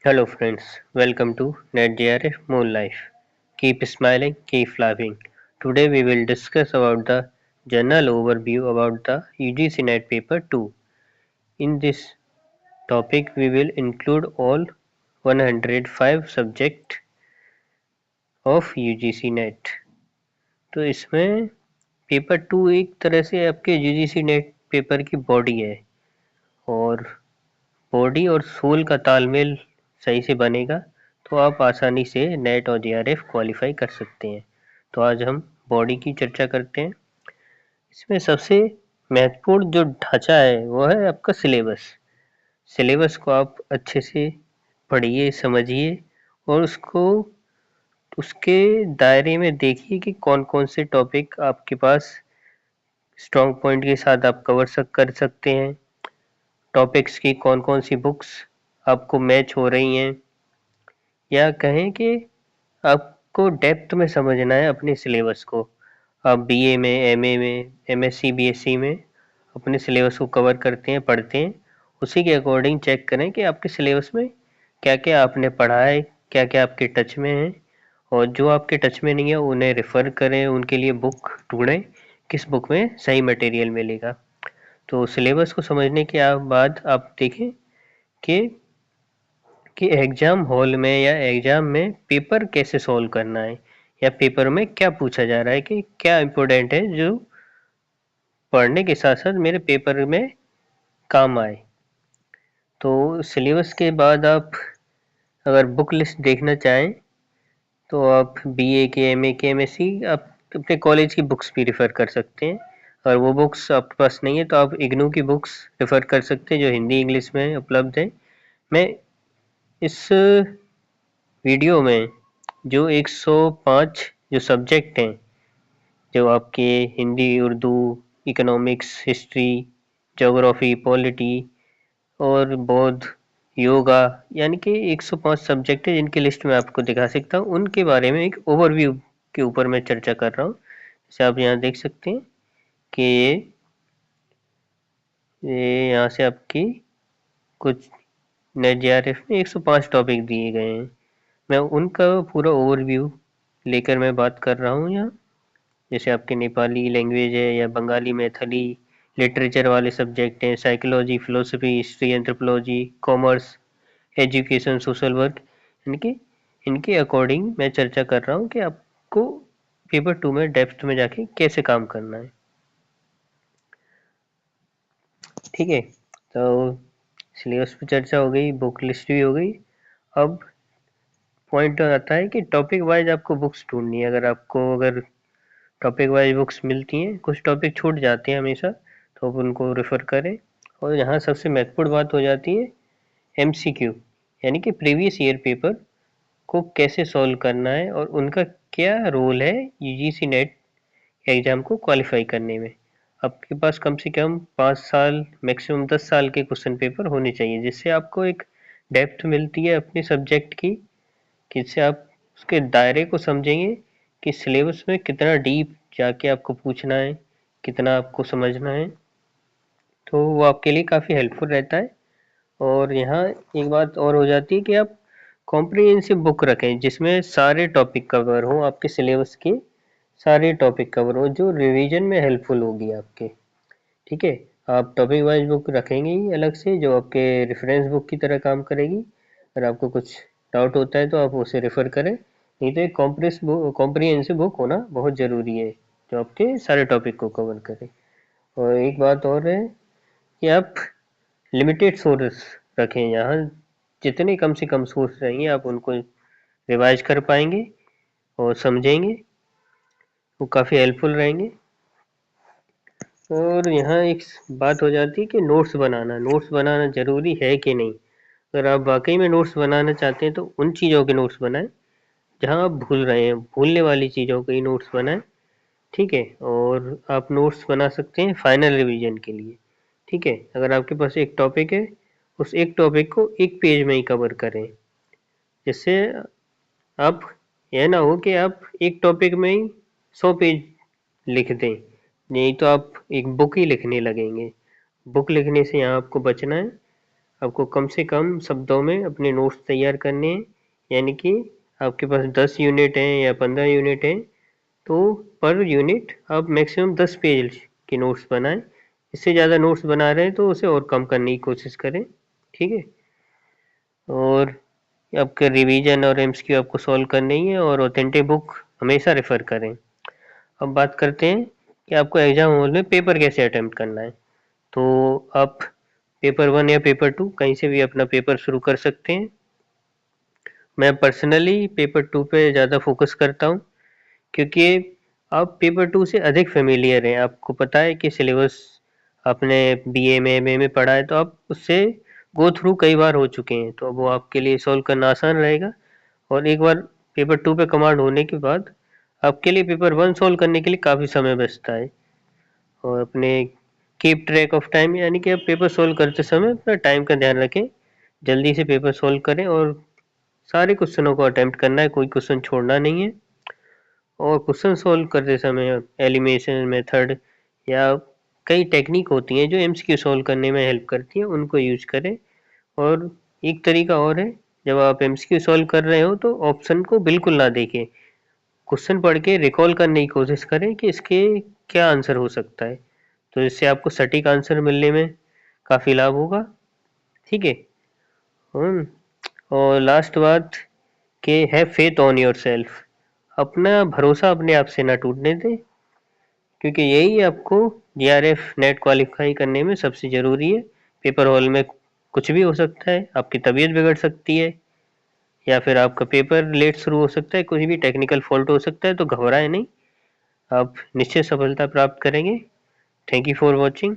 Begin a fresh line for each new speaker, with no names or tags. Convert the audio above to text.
Hello friends, welcome to NetJRF Moon Life. Keep smiling, keep laughing. Today we will discuss about the general overview about the UGC NET paper 2. In this topic we will include all 105 subject of UGC NET. तो इसमें paper 2 एक तरह से आपके UGC NET paper की body है और body और सोल का तालमेल सही से बनेगा तो आप आसानी से नेट और जेआरएफ क्वालिफाई कर सकते हैं। तो आज हम बॉडी की चर्चा करते हैं। इसमें सबसे महत्वपूर्ण जो ढांचा है वो है आपका सिलेबस। सिलेबस को आप अच्छे से पढ़िए, समझिए और उसको उसके दायरे में देखिए कि कौन कौन से टॉपिक आपके पास स्ट्रॉन्ग पॉइंट के साथ आप कर सकते हैं। टॉपिक्स की कौन कौन सी बुक्स आपको मैच हो रही हैं या कहें कि आपको डेप्थ में समझना है अपने सिलेबस को। आप बीए में, एमए में, एमएससी, बीएससी में अपने सिलेबस को कवर करते हैं, पढ़ते हैं। उसी के अकॉर्डिंग चेक करें कि आपके सिलेबस में क्या क्या आपने पढ़ा है, क्या क्या आपके टच में है और जो आपके टच में नहीं है उन्हें रेफ़र करें, उनके लिए बुक ढूंढें किस बुक में सही मटेरियल मिलेगा। तो सिलेबस को समझने के बाद आप देखें कि एग्जाम हॉल में या एग्जाम में पेपर कैसे सॉल्व करना है या पेपर में क्या पूछा जा रहा है कि क्या इम्पोर्टेंट है जो पढ़ने के साथ साथ मेरे पेपर में काम आए। तो सिलेबस के बाद आप अगर बुक लिस्ट देखना चाहें तो आप बीए के, एमए के, एमएससी आप अपने कॉलेज की बुक्स भी रेफर कर सकते हैं। अगर वो बुक्स आपके पास नहीं है तो आप इग्नू की बुक्स रेफर कर सकते हैं जो हिंदी इंग्लिश में उपलब्ध है। मैं इस वीडियो में जो 105 जो सब्जेक्ट हैं, जो आपके Hindi, Urdu, economics, history, geography, polity और बौद्ध, योगा, यानी कि 105 सब्जेक्ट है जिनकी लिस्ट मैं आपको दिखा सकता हूँ। उनके बारे में एक ओवरव्यू के ऊपर मैं चर्चा कर रहा हूँ। जैसे आप यहाँ देख सकते हैं कि ये यहाँ से आपकी कुछ नेट जेआरएफ में 105 टॉपिक दिए गए हैं। मैं उनका पूरा ओवरव्यू लेकर मैं बात कर रहा हूँ यहाँ। जैसे आपके नेपाली लैंग्वेज है या बंगाली, मैथिली, लिटरेचर वाले सब्जेक्ट हैं, psychology, philosophy, history, anthropology, commerce, education, social work, इनकी इनके अकॉर्डिंग मैं चर्चा कर रहा हूँ कि आपको पेपर 2 में डेप्थ में जाके कैसे काम करना है। ठीक है, तो सिलेबस पे चर्चा हो गई, बुक लिस्ट भी हो गई। अब पॉइंट आता है कि टॉपिक वाइज आपको बुक्स ढूंढनी है। अगर टॉपिक वाइज बुक्स मिलती हैं, कुछ टॉपिक छूट जाते हैं हमेशा, तो आप उनको रेफर करें। और यहाँ सबसे महत्वपूर्ण बात हो जाती है एमसीक्यू, यानी कि प्रीवियस ईयर पेपर को कैसे सॉल्व करना है और उनका क्या रोल है यूजीसी नेट एग्जाम को क्वालिफाई करने में। आपके पास कम से कम 5 साल, मैक्सिमम 10 साल के क्वेश्चन पेपर होने चाहिए, जिससे आपको एक डेप्थ मिलती है अपने सब्जेक्ट की, जिससे आप उसके दायरे को समझेंगे कि सिलेबस में कितना डीप जाके आपको पूछना है, कितना आपको समझना है। तो वो आपके लिए काफ़ी हेल्पफुल रहता है। और यहाँ एक बात और हो जाती है कि आप कॉम्प्रिहेंसिव बुक रखें जिसमें सारे टॉपिक कवर हों, आपके सिलेबस के सारे टॉपिक कवर हों, जो रिवीजन में हेल्पफुल होगी आपके। ठीक है, आप टॉपिक वाइज बुक रखेंगे ही अलग से जो आपके रेफरेंस बुक की तरह काम करेगी। अगर आपको कुछ डाउट होता है तो आप उसे रेफर करें, नहीं तो एक कॉम्प्रिहेंसिव बुक होना बहुत ज़रूरी है जो आपके सारे टॉपिक को कवर करे। और एक बात और है कि आप लिमिटेड सोर्स रखें। यहाँ जितने कम से कम सोर्स रहेंगे आप उनको रिवाइज कर पाएंगे और समझेंगे, वो काफ़ी हेल्पफुल रहेंगे। और यहाँ एक बात हो जाती है कि नोट्स बनाना ज़रूरी है कि नहीं। अगर आप वाकई में नोट्स बनाना चाहते हैं तो उन चीज़ों के नोट्स बनाएं जहाँ आप भूल रहे हैं, भूलने वाली चीज़ों के ही नोट्स बनाएं। ठीक है, और आप नोट्स बना सकते हैं फाइनल रिवीजन के लिए। ठीक है, अगर आपके पास एक टॉपिक है, उस एक टॉपिक को एक पेज में ही कवर करें, जिससे आप यह ना हो कि आप एक टॉपिक में ही 100 पेज लिख दें, नहीं तो आप एक बुक ही लिखने लगेंगे। बुक लिखने से यहाँ आपको बचना है। आपको कम से कम शब्दों में अपने नोट्स तैयार करने हैं, यानी कि आपके पास 10 यूनिट हैं या 15 यूनिट हैं तो पर यूनिट आप मैक्सिमम 10 पेज के नोट्स बनाएं। इससे ज़्यादा नोट्स बना रहे हैं तो उसे और कम करने की कोशिश करें, ठीक है। और आपके रिवीजन और एमसीक्यू आपको सॉल्व करने ही है और ऑथेंटिक बुक हमेशा रेफर करें। अब बात करते हैं कि आपको एग्जाम हॉल में पेपर कैसे अटेम्प्ट करना है। तो आप पेपर 1 या पेपर 2 कहीं से भी अपना पेपर शुरू कर सकते हैं। मैं पर्सनली पेपर 2 पे ज़्यादा फोकस करता हूँ, क्योंकि आप पेपर 2 से अधिक फेमिलियर हैं। आपको पता है कि सिलेबस आपने बीए में एमए में पढ़ा है, तो आप उससे गो थ्रू कई बार हो चुके हैं, तो वो आपके लिए सॉल्व करना आसान रहेगा। और एक बार पेपर 2 पे कमांड होने के बाद आपके लिए पेपर 1 सॉल्व करने के लिए काफ़ी समय बचता है। और अपने कीप ट्रैक ऑफ टाइम, यानी कि आप पेपर सॉल्व करते समय अपना टाइम का ध्यान रखें, जल्दी से पेपर सॉल्व करें और सारे क्वेश्चनों को अटेम्प्ट करना है, कोई क्वेश्चन छोड़ना नहीं है। और क्वेश्चन सॉल्व करते समय एलिमिनेशन मेथड या कई टेक्निक होती हैं जो एमसीक्यू सॉल्व करने में हेल्प करती हैं, उनको यूज करें। और एक तरीका और है, जब आप एमसीक्यू सॉल्व कर रहे हो तो ऑप्शन को बिल्कुल ना देखें, क्वेश्चन पढ़ के रिकॉल करने की कोशिश करें कि इसके क्या आंसर हो सकता है, तो इससे आपको सटीक आंसर मिलने में काफ़ी लाभ होगा, ठीक है। हम्म, और लास्ट बात कि have faith on your self, अपना भरोसा अपने आप से ना टूटने दें, क्योंकि यही आपको जीआरएफ नेट क्वालिफाई करने में सबसे ज़रूरी है। पेपर हॉल में कुछ भी हो सकता है, आपकी तबीयत बिगड़ सकती है या फिर आपका पेपर लेट शुरू हो सकता है, कुछ भी टेक्निकल फॉल्ट हो सकता है, तो घबराएं नहीं, आप निश्चित सफलता प्राप्त करेंगे। Thank you for watching.